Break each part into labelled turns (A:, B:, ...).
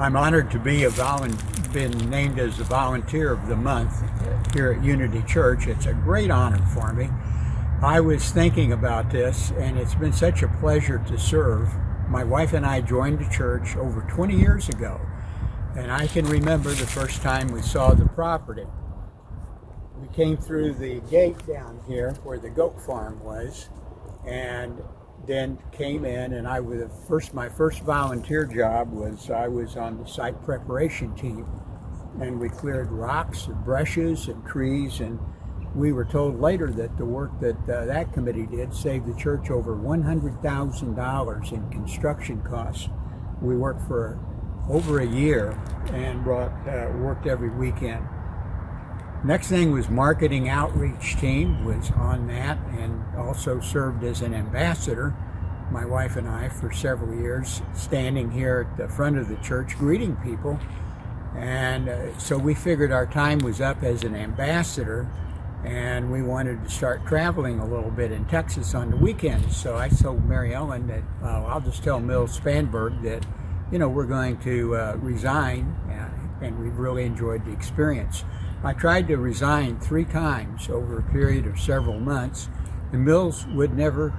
A: I'm honored to be been named as the Volunteer of the Month here at Unity Church. It's a great honor for me. I was thinking about this, and it's been such a pleasure to serve. My wife and I joined the church over 20 years ago, and I can remember the first time we saw the property. We came through the gate down here where the goat farm was, and then came in, and my first volunteer job was I was on the site preparation team, and we cleared rocks and brushes and trees, and we were told later that the work that that committee did saved the church over $100,000 in construction costs. We worked for over a year and worked every weekend. Next thing was marketing outreach team, was on that, and also served as an ambassador, my wife and I, for several years, standing here at the front of the church greeting people. And so we figured our time was up as an ambassador, and we wanted to start traveling a little bit in Texas on the weekends. So I told Mary Ellen that I'll just tell Mills Spanberg that, we're going to resign, and we've really enjoyed the experience. I tried to resign 3 times over a period of several months, and Mills would never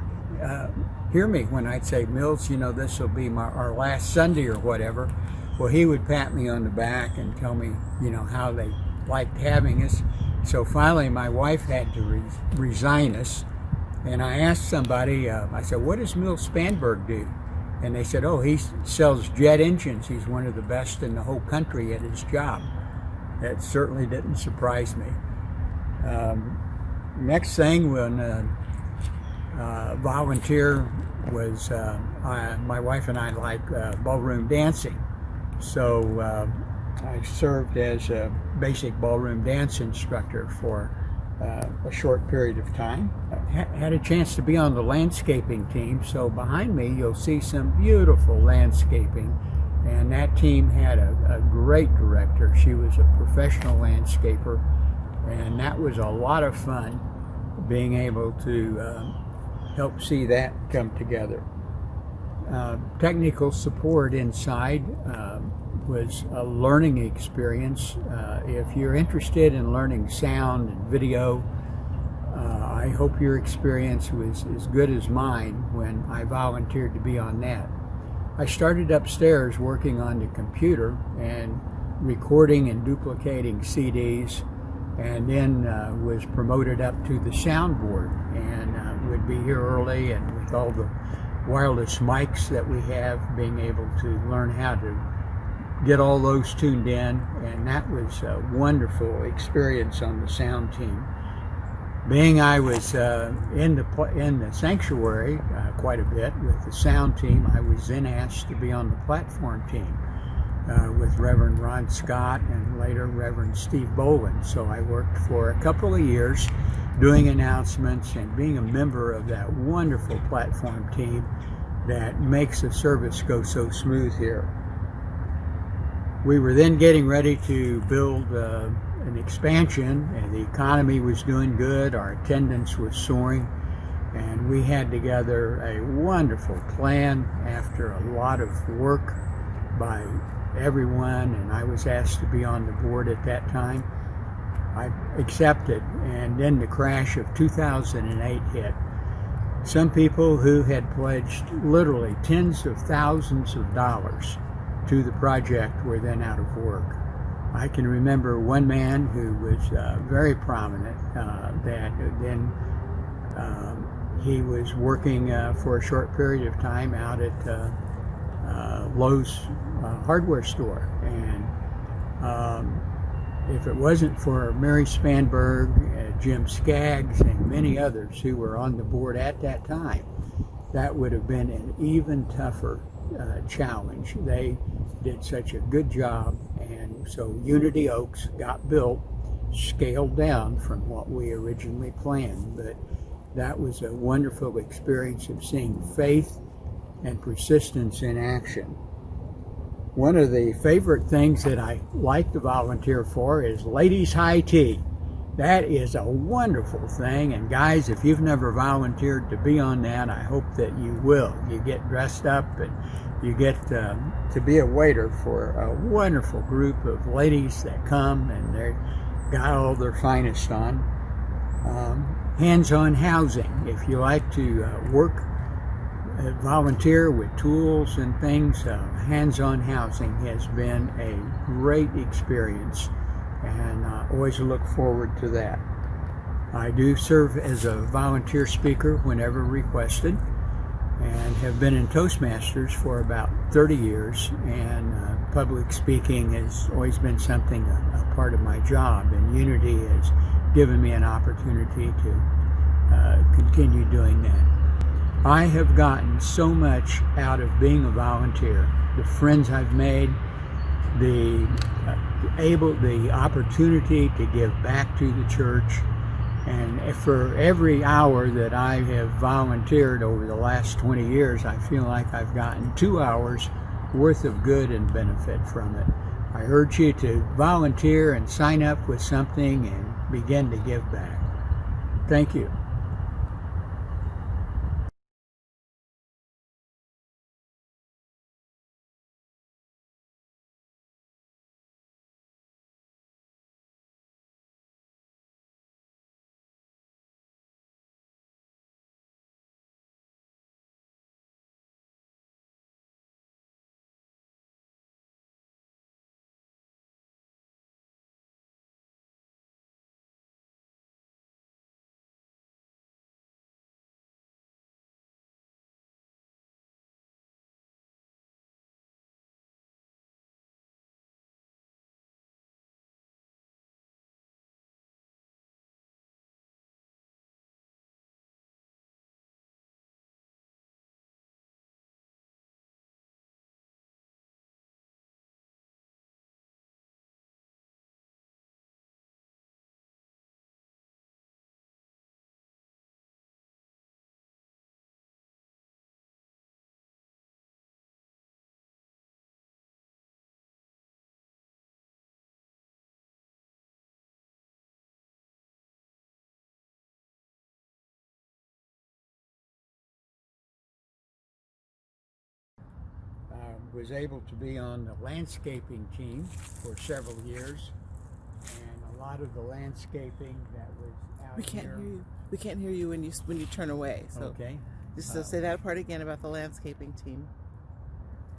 A: hear me when I'd say, Mills, this will be our last Sunday or whatever. Well, he would pat me on the back and tell me, how they liked having us. So finally, my wife had to resign us, and I asked somebody, I said, what does Mills Spanberg do? And they said, oh, he sells jet engines. He's one of the best in the whole country at his job. That certainly didn't surprise me. Next thing, when volunteer was, my wife and I like ballroom dancing. So I served as a basic ballroom dance instructor for a short period of time. I had a chance to be on the landscaping team, so behind me you'll see some beautiful landscaping. And that team had a great director. She was a professional landscaper, and that was a lot of fun, being able to help see that come together. Technical support inside was a learning experience. If you're interested in learning sound and video, I hope your experience was as good as mine when I volunteered to be on that. I started upstairs working on the computer and recording and duplicating CDs, and then was promoted up to the soundboard, and would be here early, and with all the wireless mics that we have, being able to learn how to get all those tuned in, and that was a wonderful experience on the sound team. Being I was in the sanctuary quite a bit with the sound team, I was then asked to be on the platform team with Reverend Ron Scott and later Reverend Steve Boland. So I worked for a couple of years doing announcements and being a member of that wonderful platform team that makes the service go so smooth here. We were then getting ready to build an expansion, and the economy was doing good, our attendance was soaring, and we had together a wonderful plan after a lot of work by everyone, and I was asked to be on the board at that time. I accepted, and then the crash of 2008 hit. Some people who had pledged literally tens of thousands of dollars to the project were then out of work. I can remember one man who was very prominent that then he was working for a short period of time out at Lowe's hardware store, and if it wasn't for Mary Spanberg, Jim Skaggs, and many others who were on the board at that time, that would have been an even tougher challenge. They did such a good job, and so Unity Oaks got built, scaled down from what we originally planned, but that was a wonderful experience of seeing faith and persistence in action. One of the favorite things that I like to volunteer for is ladies' high tea. That is a wonderful thing, and guys, if you've never volunteered to be on that, I hope that you will. You get dressed up and You get to be a waiter for a wonderful group of ladies that come, and they've got all their finest on. Hands-on housing. If you like to work, volunteer with tools and things, hands-on housing has been a great experience, and I always look forward to that. I do serve as a volunteer speaker whenever requested, and have been in Toastmasters for about 30 years, and public speaking has always been something, a part of my job, and Unity has given me an opportunity to continue doing that. I have gotten so much out of being a volunteer. The friends I've made, the opportunity to give back to the church, and for every hour that I have volunteered over the last 20 years, I feel like I've gotten 2 hours worth of good and benefit from it. I urge you to volunteer and sign up with something and begin to give back. Thank you. Was able to be on the landscaping team for several years, and a lot of the landscaping that was out
B: We can't
A: here.
B: hear you. We can't hear you when you turn away. So
A: Okay.
B: just say that part again about the landscaping team.